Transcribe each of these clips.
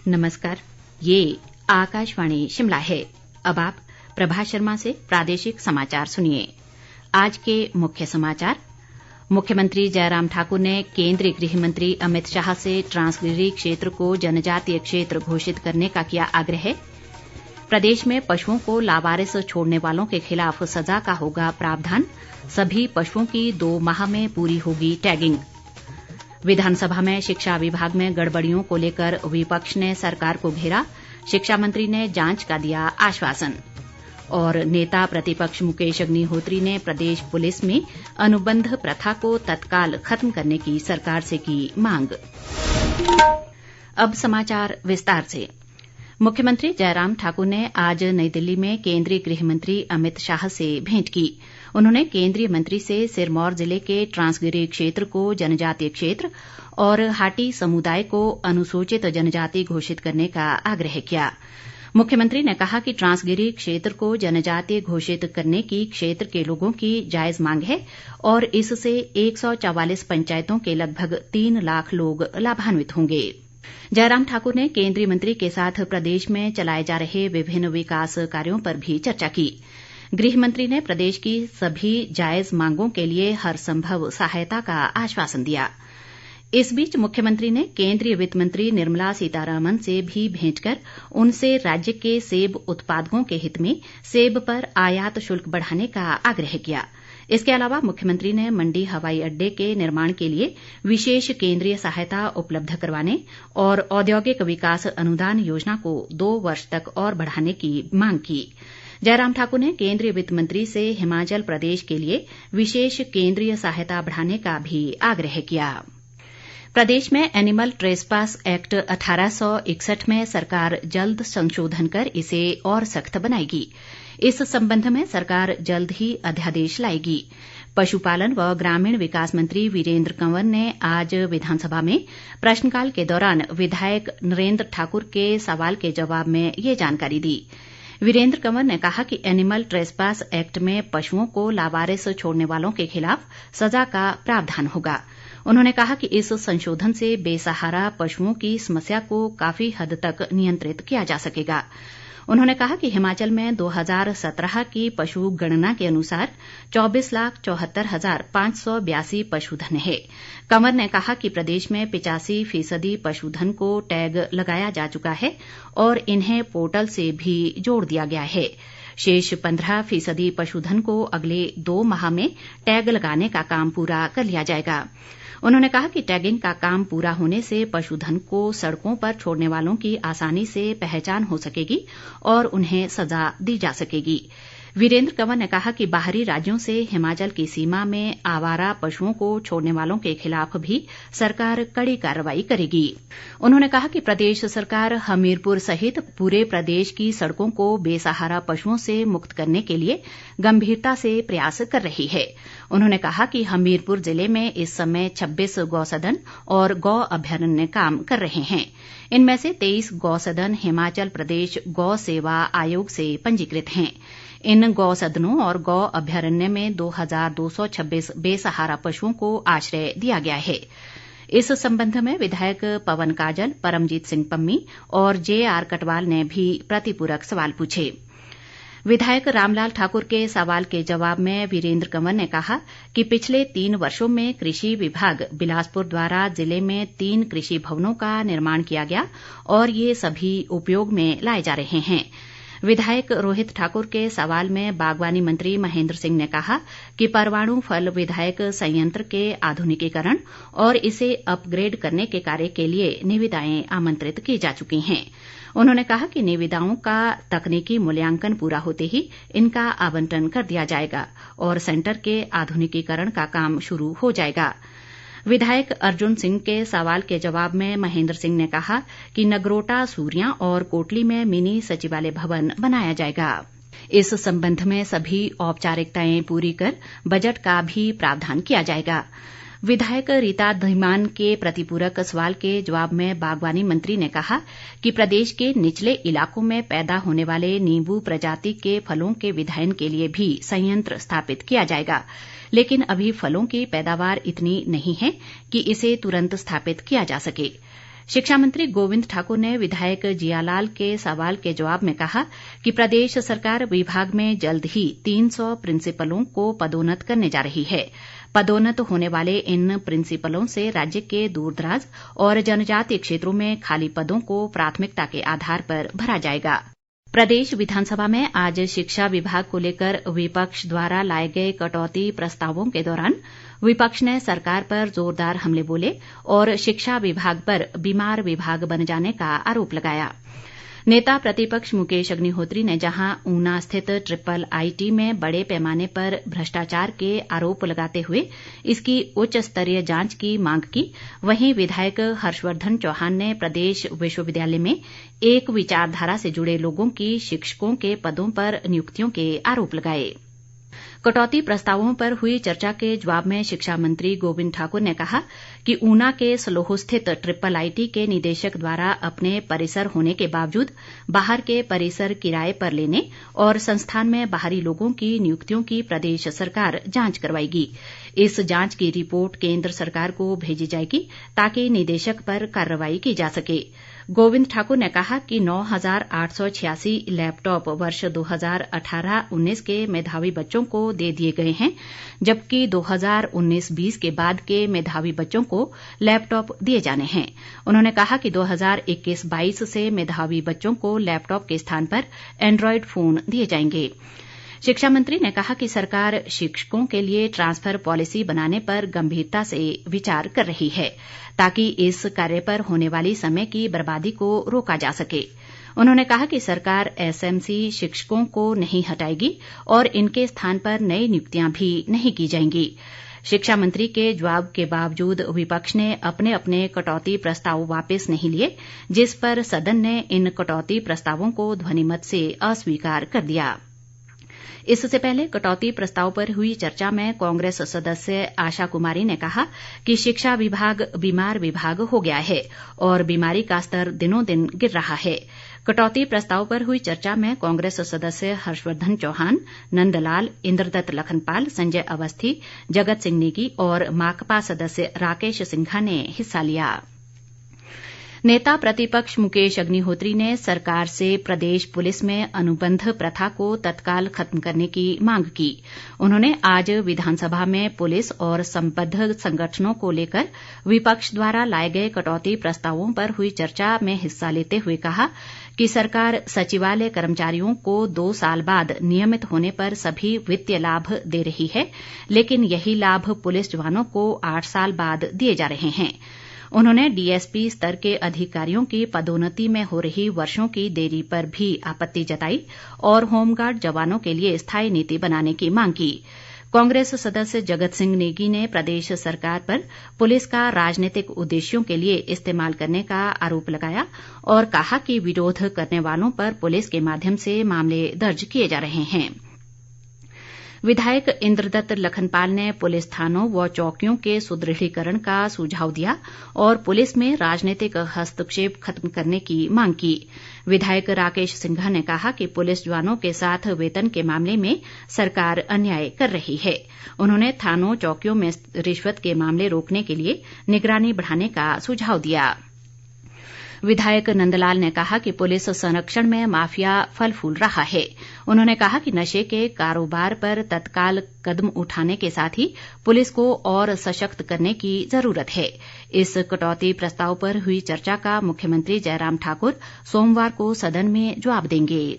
नमस्कार, ये आकाशवाणी शिमला है। अब आप प्रभा शर्मा से प्रादेशिक समाचार सुनिए। आज के मुख्य समाचार। मुख्यमंत्री जयराम ठाकुर ने केंद्रीय गृह मंत्री अमित शाह से ट्रांसगिरी क्षेत्र को जनजातीय क्षेत्र घोषित करने का किया आग्रह। प्रदेश में पशुओं को लावारिस छोड़ने वालों के खिलाफ सजा का होगा प्रावधान। सभी पशुओं की 2 माह में पूरी होगी टैगिंग। विधानसभा में शिक्षा विभाग में गड़बड़ियों को लेकर विपक्ष ने सरकार को घेरा। शिक्षा मंत्री ने जांच का दिया आश्वासन। और नेता प्रतिपक्ष मुकेश अग्निहोत्री ने प्रदेश पुलिस में अनुबंध प्रथा को तत्काल खत्म करने की सरकार से की मांग। अब समाचार विस्तार से। मुख्यमंत्री जयराम ठाकुर ने आज नई दिल्ली में केंद्रीय गृह मंत्री अमित शाह से भेंट की। उन्होंने केंद्रीय मंत्री से सिरमौर जिले के ट्रांसगिरी क्षेत्र को जनजातीय क्षेत्र और हाटी समुदाय को अनुसूचित जनजाति घोषित करने का आग्रह किया। मुख्यमंत्री ने कहा कि ट्रांसगिरी क्षेत्र को जनजातीय घोषित करने की क्षेत्र के लोगों की जायज मांग है और इससे 144 पंचायतों के लगभग 3 लाख लोग लाभान्वित होंगे। जयराम ठाकुर ने केंद्रीय मंत्री के साथ प्रदेश में चलाए जा रहे विभिन्न विकास कार्यों पर भी चर्चा की। गृह मंत्री ने प्रदेश की सभी जायज मांगों के लिए हर संभव सहायता का आश्वासन दिया। इस बीच मुख्यमंत्री ने केंद्रीय वित्त मंत्री निर्मला सीतारमण से भी भेंट कर उनसे राज्य के सेब उत्पादकों के हित में सेब पर आयात शुल्क बढ़ाने का आग्रह किया। इसके अलावा मुख्यमंत्री ने मंडी हवाई अड्डे के निर्माण के लिए विशेष केंद्रीय सहायता उपलब्ध करवाने और औद्योगिक विकास अनुदान योजना को 2 वर्ष तक और बढ़ाने की मांग की। जयराम ठाकुर ने केंद्रीय वित्त मंत्री से हिमाचल प्रदेश के लिए विशेष केंद्रीय सहायता बढ़ाने का भी आग्रह किया। प्रदेश में एनिमल ट्रेसपास एक्ट 1861 में सरकार जल्द संशोधन कर इसे और सख्त बनाएगी। इस संबंध में सरकार जल्द ही अध्यादेश लाएगी। पशुपालन व ग्रामीण विकास मंत्री वीरेंद्र कंवर ने आज विधानसभा में प्रश्नकाल के दौरान विधायक नरेंद्र ठाकुर के सवाल के जवाब में ये जानकारी दी। वीरेंद्र कंवर ने कहा कि एनिमल ट्रेसपास एक्ट में पशुओं को लावारिस छोड़ने वालों के खिलाफ सजा का प्रावधान होगा। उन्होंने कहा कि इस संशोधन से बेसहारा पशुओं की समस्या को काफी हद तक नियंत्रित किया जा सकेगा। उन्होंने कहा कि हिमाचल में 2017 की पशु गणना के अनुसार 24,74,582 पशुधन है। कंवर ने कहा कि प्रदेश में 85% पशुधन को टैग लगाया जा चुका है और इन्हें पोर्टल से भी जोड़ दिया गया है। शेष 15% पशुधन को अगले 2 माह में टैग लगाने का काम पूरा कर लिया जाएगा। उन्होंने कहा कि टैगिंग का काम पूरा होने से पशुधन को सड़कों पर छोड़ने वालों की आसानी से पहचान हो सकेगी और उन्हें सजा दी जा सकेगी। वीरेंद्र कंवर ने कहा कि बाहरी राज्यों से हिमाचल की सीमा में आवारा पशुओं को छोड़ने वालों के खिलाफ भी सरकार कड़ी कार्रवाई करेगी। उन्होंने कहा कि प्रदेश सरकार हमीरपुर सहित पूरे प्रदेश की सड़कों को बेसहारा पशुओं से मुक्त करने के लिए गंभीरता से प्रयास कर रही है। उन्होंने कहा कि हमीरपुर जिले में इस समय 26 गौसदन और गौ अभ्यारण्य काम कर रहे हैं। इनमें से 23 गौसदन हिमाचल प्रदेश गौ सेवा आयोग से पंजीकृत हैं। इन गौ सदनों और गौ अभ्यारण्य में 2226 बेसहारा पशुओं को आश्रय दिया गया है। इस संबंध में विधायक पवन काजल, परमजीत सिंह पम्मी और JR कटवाल ने भी प्रतिपूरक सवाल पूछे। विधायक रामलाल ठाकुर के सवाल के जवाब में वीरेंद्र कंवर ने कहा कि पिछले 3 वर्षों में कृषि विभाग बिलासपुर द्वारा जिले में 3 कृषि भवनों का निर्माण किया गया और ये सभी उपयोग में लाए जा रहे हैं। विधायक रोहित ठाकुर के सवाल में बागवानी मंत्री महेंद्र सिंह ने कहा कि परवाणु फल विधायक संयंत्र के आधुनिकीकरण और इसे अपग्रेड करने के कार्य के लिए निविदाएं आमंत्रित की जा चुकी हैं। उन्होंने कहा कि निविदाओं का तकनीकी मूल्यांकन पूरा होते ही इनका आवंटन कर दिया जाएगा और सेंटर के आधुनिकीकरण का काम शुरू हो जाएगा। विधायक अर्जुन सिंह के सवाल के जवाब में महेंद्र सिंह ने कहा कि नगरोटा, सूरियां और कोटली में मिनी सचिवालय भवन बनाया जाएगा। इस संबंध में सभी औपचारिकताएं पूरी कर बजट का भी प्रावधान किया जाएगा। विधायक रीता धीमान के प्रतिपूरक सवाल के जवाब में बागवानी मंत्री ने कहा कि प्रदेश के निचले इलाकों में पैदा होने वाले नींबू प्रजाति के फलों के विधायन के लिए भी संयंत्र स्थापित किया जाएगा, लेकिन अभी फलों की पैदावार इतनी नहीं है कि इसे तुरंत स्थापित किया जा सके। शिक्षा मंत्री गोविंद ठाकुर ने विधायक जियालाल के सवाल के जवाब में कहा कि प्रदेश सरकार विभाग में जल्द ही 300 प्रिंसिपलों को पदोन्नत करने जा रही है। पदोन्नत होने वाले इन प्रिंसिपलों से राज्य के दूरदराज और जनजातीय क्षेत्रों में खाली पदों को प्राथमिकता के आधार पर भरा जाएगा। प्रदेश विधानसभा में आज शिक्षा विभाग को लेकर विपक्ष द्वारा लाए गए कटौती प्रस्तावों के दौरान विपक्ष ने सरकार पर जोरदार हमले बोले और शिक्षा विभाग पर बीमार विभाग बन जाने का आरोप लगाया। नेता प्रतिपक्ष मुकेश अग्निहोत्री ने जहां ऊना स्थित ट्रिपल आईटी में बड़े पैमाने पर भ्रष्टाचार के आरोप लगाते हुए इसकी उच्च स्तरीय जांच की मांग की, वहीं विधायक हर्षवर्धन चौहान ने प्रदेश विश्वविद्यालय में एक विचारधारा से जुड़े लोगों की शिक्षकों के पदों पर नियुक्तियों के आरोप लगाए। कटौती प्रस्तावों पर हुई चर्चा के जवाब में शिक्षा मंत्री गोविंद ठाकुर ने कहा कि ऊना के सलोह स्थित ट्रिपल आईटी के निदेशक द्वारा अपने परिसर होने के बावजूद बाहर के परिसर किराए पर लेने और संस्थान में बाहरी लोगों की नियुक्तियों की प्रदेश सरकार जांच करवाएगी। इस जांच की रिपोर्ट केंद्र सरकार को भेजी जाएगी ताकि निदेशक पर कार्रवाई की जा सके। गोविंद ठाकुर ने कहा कि 9,886 लैपटॉप वर्ष 2018-19 के मेधावी बच्चों को दे दिए गए हैं, जबकि 2019-20 के बाद के मेधावी बच्चों को लैपटॉप दिए जाने हैं। उन्होंने कहा कि 2021-22 से मेधावी बच्चों को लैपटॉप के स्थान पर एंड्रॉयड फोन दिए जाएंगे। शिक्षा मंत्री ने कहा कि सरकार शिक्षकों के लिए ट्रांसफर पॉलिसी बनाने पर गंभीरता से विचार कर रही है ताकि इस कार्य पर होने वाली समय की बर्बादी को रोका जा सके। उन्होंने कहा कि सरकार एसएमसी शिक्षकों को नहीं हटाएगी और इनके स्थान पर नई नियुक्तियां भी नहीं की जाएंगी। शिक्षा मंत्री के जवाब के बावजूद विपक्ष ने अपने अपने कटौती प्रस्ताव वापस नहीं लिए, जिस पर सदन ने इन कटौती प्रस्तावों को ध्वनिमत से अस्वीकार कर दिया। इससे पहले कटौती प्रस्ताव पर हुई चर्चा में कांग्रेस सदस्य आशा कुमारी ने कहा कि शिक्षा विभाग बीमार विभाग हो गया है और बीमारी का स्तर दिनों दिन गिर रहा है। कटौती प्रस्ताव पर हुई चर्चा में कांग्रेस सदस्य हर्षवर्धन चौहान, नंदलाल, इंद्रदत्त लखनपाल, संजय अवस्थी, जगत सिंह नेगी और माकपा सदस्य राकेश सिंघा ने हिस्सा लिया। नेता प्रतिपक्ष मुकेश अग्निहोत्री ने सरकार से प्रदेश पुलिस में अनुबंध प्रथा को तत्काल खत्म करने की मांग की। उन्होंने आज विधानसभा में पुलिस और संबद्ध संगठनों को लेकर विपक्ष द्वारा लाए गए कटौती प्रस्तावों पर हुई चर्चा में हिस्सा लेते हुए कहा कि सरकार सचिवालय कर्मचारियों को 2 साल बाद नियमित होने पर सभी वित्तीय लाभ दे रही है, लेकिन यही लाभ पुलिस जवानों को 8 साल बाद दिए जा रहे हैं। उन्होंने डीएसपी स्तर के अधिकारियों की पदोन्नति में हो रही वर्षों की देरी पर भी आपत्ति जताई और होमगार्ड जवानों के लिए स्थायी नीति बनाने की मांग की। कांग्रेस सदस्य जगत सिंह नेगी ने प्रदेश सरकार पर पुलिस का राजनीतिक उद्देश्यों के लिए इस्तेमाल करने का आरोप लगाया और कहा कि विरोध करने वालों पर पुलिस के माध्यम से मामले दर्ज किए जा रहे हैं। विधायक इंद्रदत्त लखनपाल ने पुलिस थानों व चौकियों के सुदृढ़ीकरण का सुझाव दिया और पुलिस में राजनीतिक हस्तक्षेप खत्म करने की मांग की। विधायक राकेश सिंघा ने कहा कि पुलिस जवानों के साथ वेतन के मामले में सरकार अन्याय कर रही है। उन्होंने थानों चौकियों में रिश्वत के मामले रोकने के लिए निगरानी बढ़ाने का सुझाव दिया। विधायक नंदलाल ने कहा कि पुलिस संरक्षण में माफिया फल फूल रहा है। उन्होंने कहा कि नशे के कारोबार पर तत्काल कदम उठाने के साथ ही पुलिस को और सशक्त करने की जरूरत है। इस कटौती प्रस्ताव पर हुई चर्चा का मुख्यमंत्री जयराम ठाकुर सोमवार को सदन में जवाब देंगे।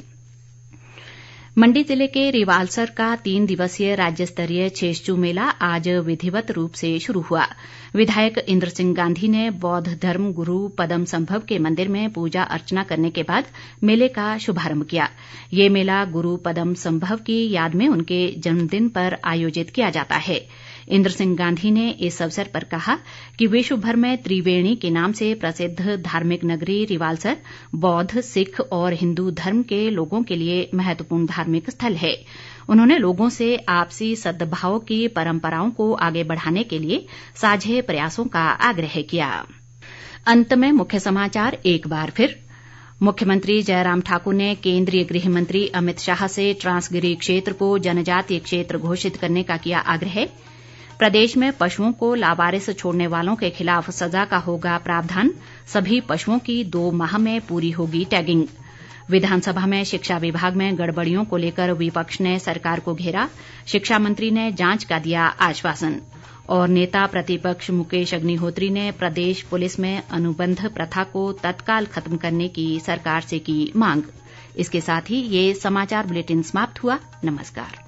मंडी जिले के रिवाल्सर का 3 दिवसीय राज्य स्तरीय छेश्चू मेला आज विधिवत रूप से शुरू हुआ। विधायक इंद्र सिंह गांधी ने बौद्ध धर्म गुरु पदम संभव के मंदिर में पूजा अर्चना करने के बाद मेले का शुभारंभ किया। ये मेला गुरु पदम संभव की याद में उनके जन्मदिन पर आयोजित किया जाता है। इंद्र सिंह गांधी ने इस अवसर पर कहा कि विश्व भर में त्रिवेणी के नाम से प्रसिद्ध धार्मिक नगरी रिवाल्सर बौद्ध, सिख और हिंदू धर्म के लोगों के लिए महत्वपूर्ण धार्मिक स्थल है। उन्होंने लोगों से आपसी सद्भाव की परंपराओं को आगे बढ़ाने के लिए साझे प्रयासों का आग्रह किया। अंत में मुख्य समाचार एक बार फिर। मुख्यमंत्री जयराम ठाकुर ने केंद्रीय गृह मंत्री अमित शाह से ट्रांसगिरी क्षेत्र को जनजातीय क्षेत्र घोषित करने का किया आग्रह। प्रदेश में पशुओं को लावारिस छोड़ने वालों के खिलाफ सजा का होगा प्रावधान, सभी पशुओं की 2 माह में पूरी होगी टैगिंग। विधानसभा में शिक्षा विभाग में गड़बड़ियों को लेकर विपक्ष ने सरकार को घेरा, शिक्षा मंत्री ने जांच का दिया आश्वासन। और नेता प्रतिपक्ष मुकेश अग्निहोत्री ने प्रदेश पुलिस में अनुबंध प्रथा को तत्काल खत्म करने की सरकार से की मांग। इसके साथ ही ये समाचार बुलेटिन समाप्त हुआ। नमस्कार।